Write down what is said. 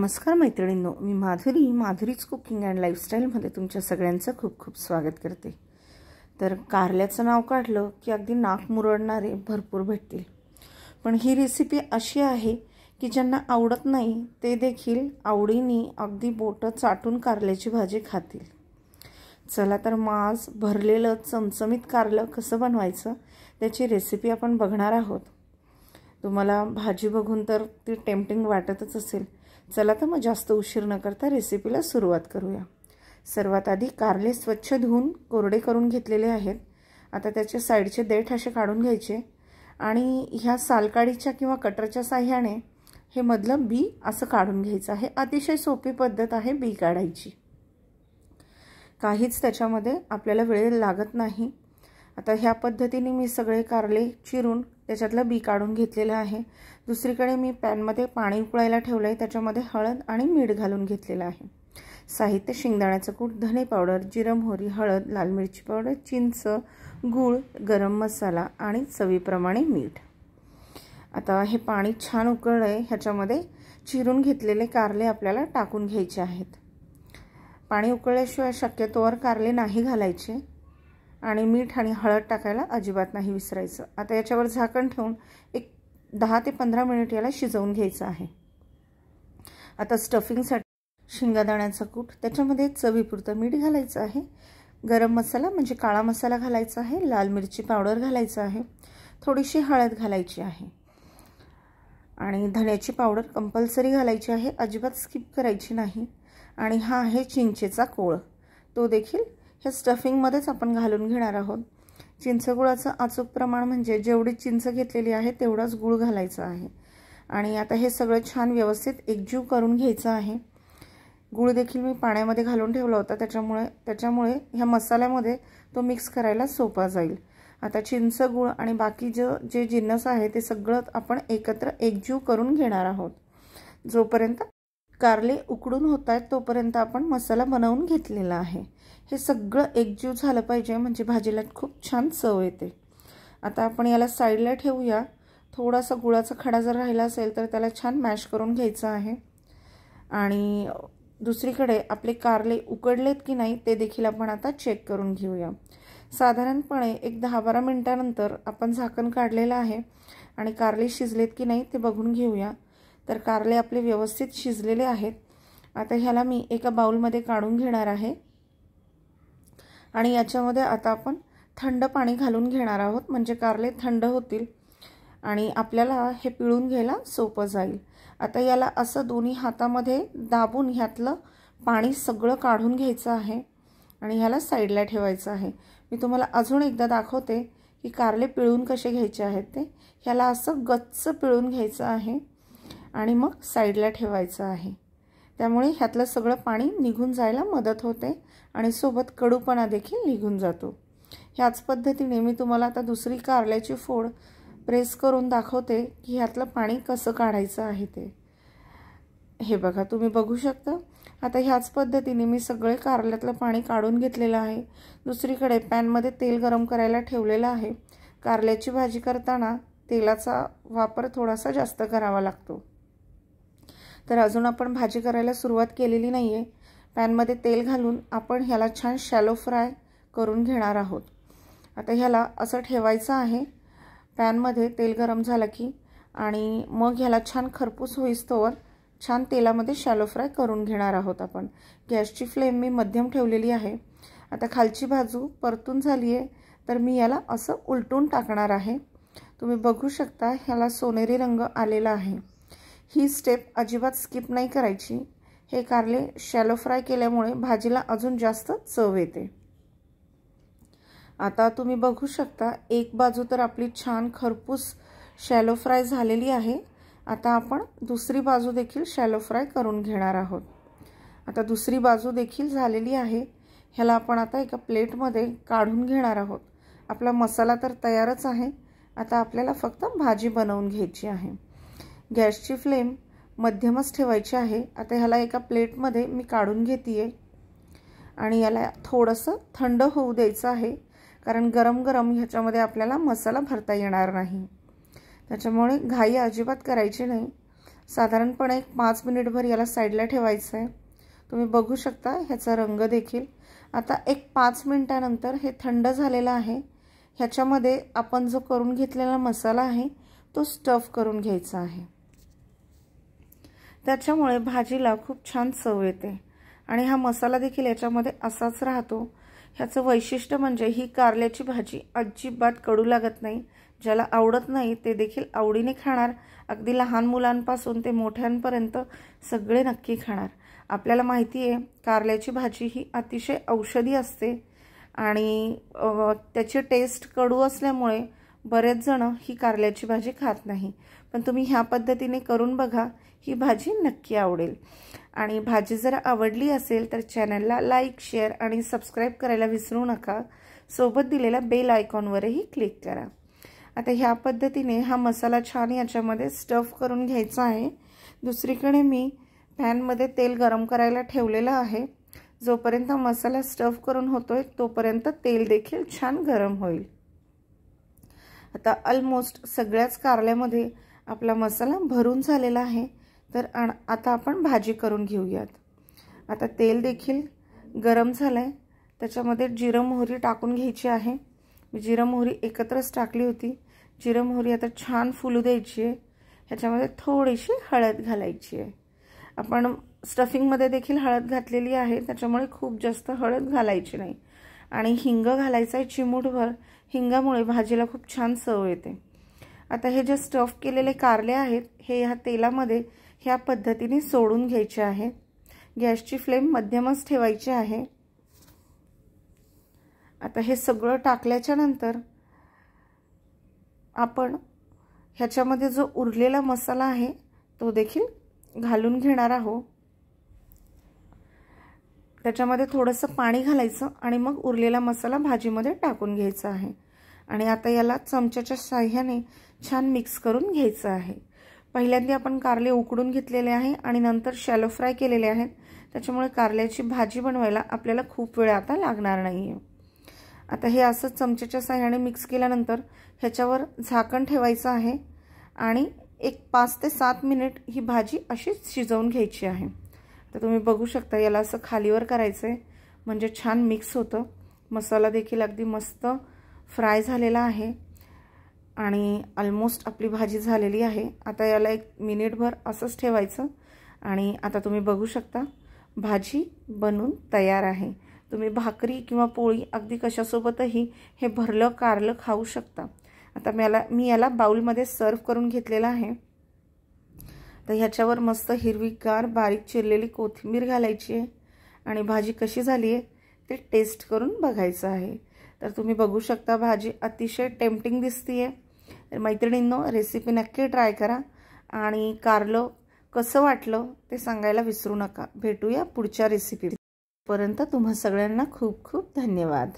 नमस्कार मैत्रिणींनो, मी माधुरीच cooking and लाईफस्टाईलमध्ये तुमच्या सगळ्यांचं खूप खूप स्वागत करते। तर कारल्याचं नाव काढलं की अगदी नाक मुरडणारे भरपूर भेटतील, पण ही रेसिपी अशी आहे की ज्यांना आवडत नाही ते देखील आवडीने अगदी बोटं चाटून कारल्याची भाजी खातील। चला तर मास भरलेलं चमचमीत कारलं कसं बनवायचं त्याची रेसिपी आपण बघणार आहोत। तुम्हाला भाजी बघून तर ती टेम्पटिंग वाटतच असेल। चला तर मग जास्त उशीर न करता रेसिपीला सुरुवात करूया। सर्वात आधी कारले स्वच्छ धुवून कोरडे करून घेतलेले आहेत। आता त्याचे साइडचे देठ असे काढून घ्यायचे आणि ह्या सालकाडीच्या किंवा कटरच्या साहाय्याने हे मधलं बी असं काढून घ्यायचं आहे। अतिशय सोपी पद्धत आहे बी काढायची, काहीच त्याच्यामध्ये आपल्याला वेळ लागत नाही। आता ह्या पद्धतीने मी सगळे कारले चिरून त्याच्यातलं बी काढून घेतलेलं आहे। दुसरीकडे मी पॅनमध्ये पाणी उकळायला ठेवलं आहे, त्याच्यामध्ये हळद आणि मीठ घालून घेतलेलं आहे। साहित्य: शेंगदाण्याचं कूट, धने पावडर, जिरं मोहरी, हळद, लाल मिरची पावडर, चिंच, गूळ, गरम मसाला आणि चवीप्रमाणे मीठ। आता हे पाणी छान उकळलं आहे, ह्याच्यामध्ये चिरून घेतलेले कारले आपल्याला टाकून घ्यायचे आहेत। पाणी उकळल्याशिवाय शक्यतोवर कारले नाही घालायचे आणि मीठ आणि हळद टाकायला अजिबात नाही विसरायचं। आता याच्यावर झाकण ठेवून एक 10 ते 15 मिनिट याला शिजवून घ्यायचं आहे। आता स्टफिंगसाठी शेंगदाण्याचं कूट, त्याच्यामध्ये चवीपुरतं मीठ घालायचं आहे, गरम मसाला म्हणजे काळा मसाला घालायचा आहे, लाल मिरची पावडर घालायचं आहे, थोडीशी हळद घालायची आहे आणि धण्याची पावडर कंपल्सरी घालायची आहे, अजिबात स्किप करायची नाही। आणि हा आहे चिंचेचा कोळ, तो देखील ह्या स्टफिंगमध्येच आपण घालून घेणार आहोत। चिंचगुळाचं अचूक प्रमाण म्हणजे जेवढी चिंच घेतलेली आहे तेवढाच गूळ घालायचा आहे। आणि आता हे सगळं छान व्यवस्थित एकजीव करून घ्यायचं आहे। गूळ देखील मी पाण्यामध्ये घालून ठेवला होता, त्याच्यामुळे ह्या मसाल्यामध्ये तो मिक्स करायला सोपा जाईल। आता चिंच, गूळ आणि बाकी जे जिन्नस आहे ते सगळं आपण एकत्र एकजीव करून घेणार आहोत। जोपर्यंत कारले उकडून होत आहेत तोपर्यंत आपण मसाला बनवून घेतलेला आहे। हे सगळं एकजीव झालं पाहिजे, म्हणजे भाजीला खूप छान चव येते। आता आपण याला साईडला ठेवूया। थोडासा गुळाचा खडा जर राहिला असेल तर त्याला छान मॅश करून घ्यायचं आहे। आणि दुसरीकडे आपले कारले उकडलेत की नाही ते देखील आपण आता चेक करून घेऊया। साधारणपणे एक 10-12 मिनिटांनंतर आपण झाकण काढलेलं आहे आणि कारले शिजलेत की नाही ते बघून घेऊया। तर कारले आपले व्यवस्थित शिजलेले आहेत। आता ह्याला मी एका बाउलमध्ये काढून घेणार आहे आणि याच्यामध्ये आता आपण थंड पाणी घालून घेणार आहोत, म्हणजे कारले थंड होतील आणि आपल्याला हे पिळून घ्यायला सोपं जाईल। आता याला असं दोन्ही हातामध्ये दाबून ह्यातलं पाणी सगळं काढून घ्यायचं आहे आणि ह्याला साईडला ठेवायचं आहे। मी तुम्हाला अजून एकदा दाखवते की कारले पिळून कसे घ्यायचे आहेत ते। ह्याला असं गच्च पिळून घ्यायचं आहे आणि मग साईडला ठेवायचं आहे, त्यामुळे ह्यातलं सगळं पाणी निघून जायला मदत होते आणि सोबत कडूपणा देखील निघून जातो। ह्याच पद्धतीने मी तुम्हाला आता दुसरी कारल्याची फोड प्रेस करून दाखवते की ह्यातलं पाणी कसं काढायचं आहे ते। हे बघा, तुम्ही बघू शकता। आता ह्याच पद्धतीने मी सगळे कारल्यातलं पाणी काढून घेतलेलं आहे। दुसरीकडे पॅनमध्ये तेल गरम करायला ठेवलेलं आहे। कारल्याची भाजी करताना तेलाचा वापर थोडासा जास्त करावा लागतो। तर अजून आपण भाजी करायला सुरुवात केलेली नाही आहे। पॅनमध्ये तेल घालून आपण ह्याला छान शॅलो फ्राय करून घेणार आहोत। आता ह्याला असं ठेवायचं आहे पॅनमध्ये तेल गरम झालं की, आणि मग ह्याला छान खरपूस होईस्तोवर छान तेलामध्ये शॅलो फ्राय करून घेणार आहोत आपण। गॅसची फ्लेम मी मध्यम ठेवलेली आहे। आता खालची बाजू परतून झाली आहे तर मी याला असं उलटून टाकणार आहे। तुम्ही बघू शकता ह्याला सोनेरी रंग आलेला आहे। ही स्टेप अजिबात स्किप नाही करायची। हे कारले शॅलो फ्राय केल्यामुळे भाजीला अजून जास्त चव येते। आता तुम्ही बघू शकता एक बाजू तर आपली छान खरपूस शॅलो फ्राय झालेली आहे। आता आपण दुसरी बाजू देखील शॅलो फ्राय करून घेणार आहोत। आता दुसरी बाजू देखील झालेली आहे। ह्याला आपण आता एका प्लेटमध्ये काढून घेणार आहोत। आपला मसाला तर तयारच आहे, आता आपल्याला फक्त भाजी बनवून घ्यायची आहे। गॅसची फ्लेम मध्यमच ठेवायची आहे। आता ह्याला एका प्लेटमध्ये मी काढून घेते आणि याला थोडंसं थंड होऊ द्यायचं आहे, कारण गरम गरम ह्याच्यामध्ये आपल्याला मसाला भरता येणार नाही। त्याच्यामुळे घाई अजिबात करायची नाही। साधारणपणे 5 मिनिटभर याला साईडला ठेवायचं आहे। तुम्ही बघू शकता ह्याचा रंग देखील। आता एक 5 मिनिटानंतर हे थंड झालेलं आहे। ह्याच्यामध्ये आपण जो करून घेतलेला मसाला आहे तो स्टफ करून घ्यायचा आहे। त्याच्यामुळे भाजीला खूप छान चव येते आणि हा मसाला देखील याच्यामध्ये असाच राहतो। ह्याचं वैशिष्ट्य म्हणजे ही कारल्याची भाजी अजिबात कडू लागत नाही। ज्याला आवडत नाही ते देखील आवडीने खाणार। अगदी लहान मुलांपासून ते मोठ्यांपर्यंत सगळे नक्की खाणार। आपल्याला माहिती आहे कारल्याची भाजी ही अतिशय औषधी असते आणि त्याची टेस्ट कडू असल्यामुळे बरेच जण ही कारल्याची भाजी खात नाही। पण तुम्ही ह्या पद्धतीने करून बघा, ही भाजी नक्की आवडेल। आणि भाजी जर आवडली असेल तर चॅनलला लाईक, शेअर आणि सबस्क्राइब करायला विसरू नका। सोबत दिलेल्या बेल आयकॉनवरही क्लिक करा। आता ह्या पद्धतीने हा मसाला छान याच्यामध्ये स्टफ करून घ्यायचा आहे। दुसरीकडे मी पॅनमध्ये तेल गरम करायला ठेवलेलं आहे। जोपर्यंत मसाला स्टफ करून होतोय तोपर्यंत तेल देखील छान गरम होईल। आता ऑलमोस्ट सगळ्याच कारल्यामध्ये आपला मसाला भरून झालेला आहे। तर आता आपण भाजी करून घेऊयात। आता तेल देखील गरम झालंय, त्याच्यामध्ये जिरं मोहरी टाकून घ्यायची आहे। मी जिरं मोहरी एकत्रच टाकली होती। जिरं मोहरी आता छान फुलू द्यायची आहे। ह्याच्यामध्ये थोडीशी हळद घालायची आहे। आपण स्टफिंगमध्ये देखील हळद घातलेली आहे, त्याच्यामुळे खूप जास्त हळद घालायची नाही। आणि हिंग घालायचा आहे चिमूटभर। हिंगामुळे भाजीला खूप छान चव येते। आता हे जे स्टफ केलेले कारले आहेत हे ह्या तेलामध्ये ह्या पद्धतीने सोडून घ्यायचे आहेत। गॅसची फ्लेम मध्यमच ठेवायची आहे। आता हे सगळं टाकल्याच्या नंतर आपण ह्याच्यामध्ये जो उरलेला मसाला आहे तो देखील घालून घेणार आहोत। त्याच्यामध्ये थोडंसं पाणी घालायचं आणि मग उरलेला मसाला भाजीमध्ये टाकून घ्यायचा आहे। आणि आता याला चमच्याच्या साहाय्याने छान मिक्स करून घ्यायचं आहे। पहिल्यांदा आपण कारले उकडून घेतलेले आहे आणि नंतर शॅलो फ्राय केलेले आहेत, त्याच्यामुळे कारल्याची भाजी बनवायला आपल्याला खूप वेळ आता लागणार नाहीये। आता हे असं चमच्याच्या साहाय्याने मिक्स केल्यानंतर ह्याच्यावर झाकण ठेवायचं आहे आणि एक 5 ते 7 मिनिट ही भाजी अशीच शिजवून घ्यायची आहे। तर तुम्ही बघू शकता याला असं खालीवर करायचं आहे म्हणजे छान मिक्स होतं। मसाला देखील अगदी मस्त फ्राय झालेला आहे आणि ऑलमोस्ट आपली भाजी झालेली आहे। आता याला 1 मिनिटभर असंच ठेवायचं आणि आता तुम्ही बघू शकता भाजी बनून तयार आहे। तुम्ही भाकरी किंवा पोळी अगदी कशासोबतही हे भरलं कारलं खाऊ शकता। आता मी याला बाउलमध्ये सर्व करून घेतलेला आहे। तर ह्याच्यावर मस्त हिरवीगार बारीक चिरलेली कोथिंबीर घालायची आहे आणि भाजी कशी झाली आहे ते टेस्ट करून बघायचं आहे। तर तुम्ही बघू शकता भाजी अतिशय टेम्पटिंग दिसतीये। तर मैत्रिणींनो, रेसिपी नक्की ट्राय करा आणि कारलं कसं वाटलं ते सांगायला विसरू नका। भेटूया पुढच्या रेसिपीपर्यंत तुम्हा सगळ्यांना खूप खूप धन्यवाद।